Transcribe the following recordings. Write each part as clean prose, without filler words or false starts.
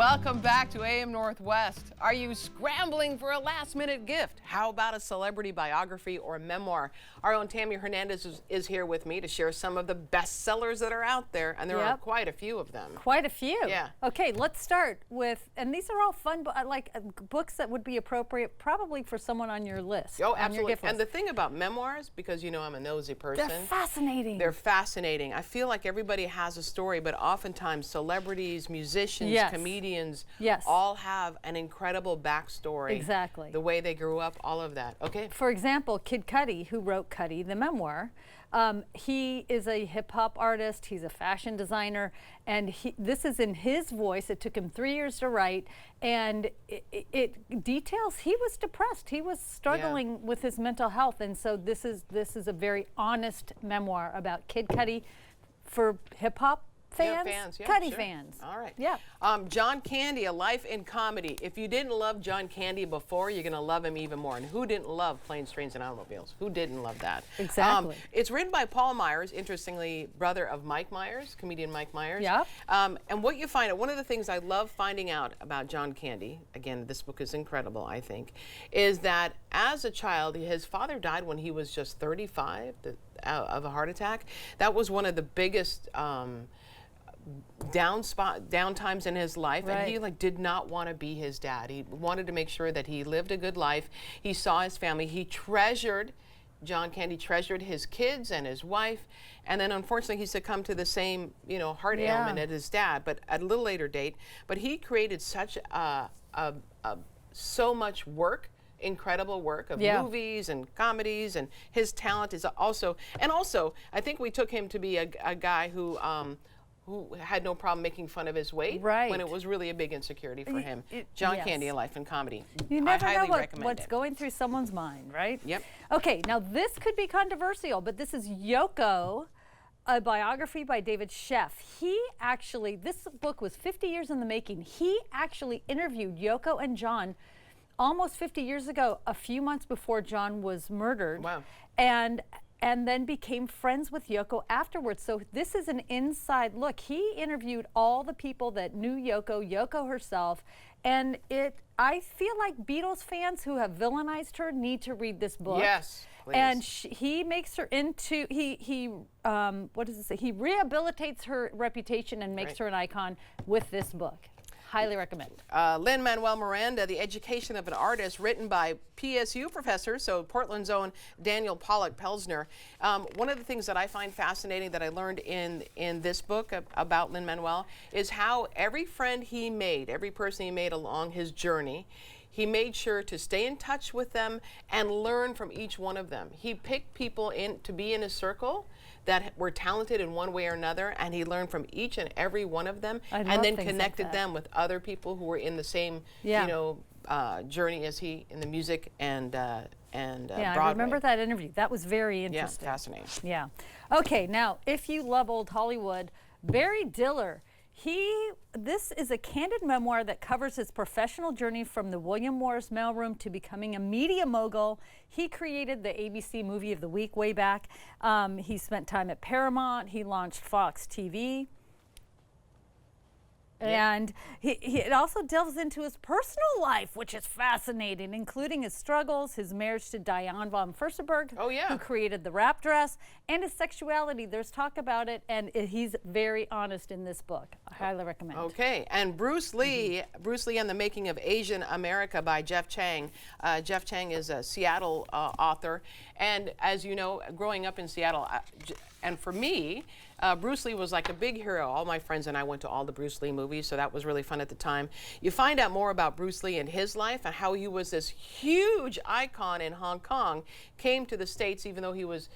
Welcome back to AM Northwest. Are you scrambling for a last-minute gift? How about a celebrity biography or memoir? Our own Tammy Hernandez is here with me to share some of the bestsellers that are out there, and there are quite a few of them. Quite a few. Yeah. Okay, let's start with, and these are all fun, books that would be appropriate probably for someone on your list. Oh, absolutely. And the thing about memoirs, because you know I'm a nosy person. They're fascinating. They're fascinating. I feel like everybody has a story, but oftentimes celebrities, musicians, comedians, all have an incredible backstory. Exactly. The way they grew up, all of that. Okay. For example, Kid Cudi, who wrote Cudi, the memoir, he is a hip-hop artist, he's a fashion designer, and this is in his voice. It took him 3 years to write, and it details he was depressed. He was struggling with his mental health, and so this is a very honest memoir about Kid Cudi for hip-hop fans, Cudi fans. All right. Yeah. John Candy, A Life in Comedy. If you didn't love John Candy before, you're going to love him even more. And who didn't love Planes, Trains, and Automobiles? Who didn't love that? Exactly. It's written by Paul Myers, interestingly, brother of Mike Myers, comedian Mike Myers. Yeah. And what you find out, one of the things I love finding out about John Candy, again, this book is incredible, I think, is that as a child, his father died when he was just 35 of a heart attack. That was one of the biggest down times in his life, and he did not want to be his dad. He wanted to make sure that he lived a good life. He saw his family. He treasured, John Candy treasured his kids and his wife, and then unfortunately he succumbed to the same, heart ailment as his dad, but at a little later date. But he created such so much work, incredible work of movies and comedies, and his talent is also, I think we took him to be a guy who had no problem making fun of his weight when it was really a big insecurity for him. John Candy, A Life in Comedy. You never know what's going through someone's mind, right? Yep. Okay, now this could be controversial, but this is Yoko, a biography by David Sheff. This book was 50 years in the making. He actually interviewed Yoko and John almost 50 years ago, a few months before John was murdered. Wow. And then became friends with Yoko afterwards. So this is an inside look. He interviewed all the people that knew Yoko herself, and I feel like Beatles fans who have villainized her need to read this book. Yes, please. And he makes her into, what does it say? He rehabilitates her reputation and makes her an icon with this book. Highly recommend. Lin-Manuel Miranda, The Education of an Artist, written by PSU professors, so Portland's own Daniel Pollock Pelsner. One of the things that I find fascinating that I learned in this book about Lin-Manuel is how every friend he made, every person he made along his journey, he made sure to stay in touch with them and learn from each one of them. He picked people to be in his circle that were talented in one way or another, and he learned from each and every one of them, and then connected them with other people who were in the same, journey as he in the music and Broadway. I remember that interview. That was very interesting. Yeah, fascinating. Yeah. Okay, now if you love old Hollywood, Barry Diller. This is a candid memoir that covers his professional journey from the William Morris mailroom to becoming a media mogul. He created the ABC Movie of the Week way back. He spent time at Paramount. He launched Fox TV. And it also delves into his personal life, which is fascinating, including his struggles, his marriage to Diane von Furstenberg, who created the wrap dress, and his sexuality. There's talk about it, and he's very honest in this book. I highly recommend it. Okay, and Bruce Lee, Bruce Lee and the Making of Asian America by Jeff Chang. Jeff Chang is a Seattle author, and as you know, growing up in Seattle, and for me, Bruce Lee was like a big hero. All my friends and I went to all the Bruce Lee movies, so that was really fun at the time. You find out more about Bruce Lee and his life and how he was this huge icon in Hong Kong, came to the States even though he was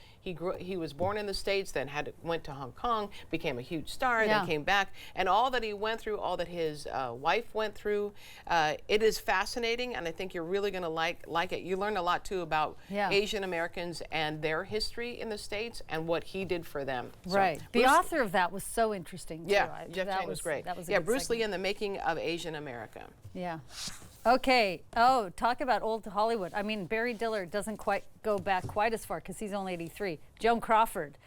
born in the States, then went to Hong Kong, became a huge star, then came back, and all that he went through, all that his wife went through. It is fascinating, and I think you're really going to like it. You learn a lot too about Asian Americans and their history in the States and what he did for them. Right. So, the author of that was so interesting too. Yeah, Jeff Chang was great. That was a good Bruce segment. Lee and the Making of Asian America. Yeah. Okay. Oh, talk about old Hollywood. I mean, Barry Diller doesn't quite go back quite as far because he's only 83. Joan Crawford.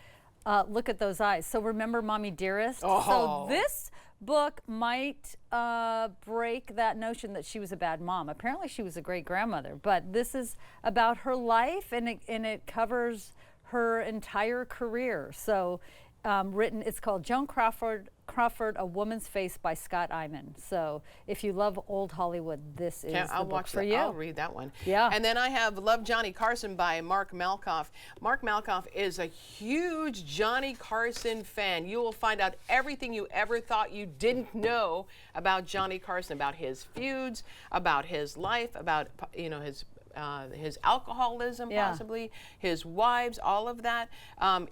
Look at those eyes. So remember Mommy Dearest? Oh. So this book might break that notion that she was a bad mom. Apparently she was a great grandmother, but this is about her life, and it covers her entire career. So it's called Joan Crawford, A Woman's Face by Scott Iman. So if you love old Hollywood, this is the book for you. I'll read that one. Yeah. And then I have Love Johnny Carson by Mark Malkoff. Mark Malkoff is a huge Johnny Carson fan. You will find out everything you ever thought you didn't know about Johnny Carson, about his feuds, about his life, about his alcoholism, possibly, his wives, all of that.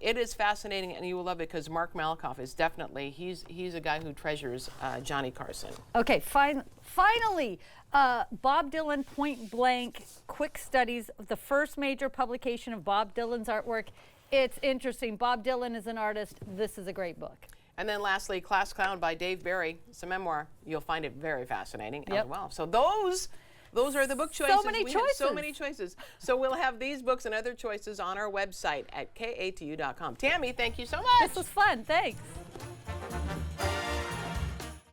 It is fascinating, and you will love it because Mark Malkoff is definitely, he's a guy who treasures Johnny Carson. Okay, finally, Bob Dylan Point Blank Quick Studies, the first major publication of Bob Dylan's artwork. It's interesting. Bob Dylan is an artist. This is a great book. And then lastly, Class Clown by Dave Barry. It's a memoir. You'll find it very fascinating as well. So those are the book choices. So many choices. So many choices. So we'll have these books and other choices on our website at katu.com. Tammy, thank you so much. This was fun. Thanks.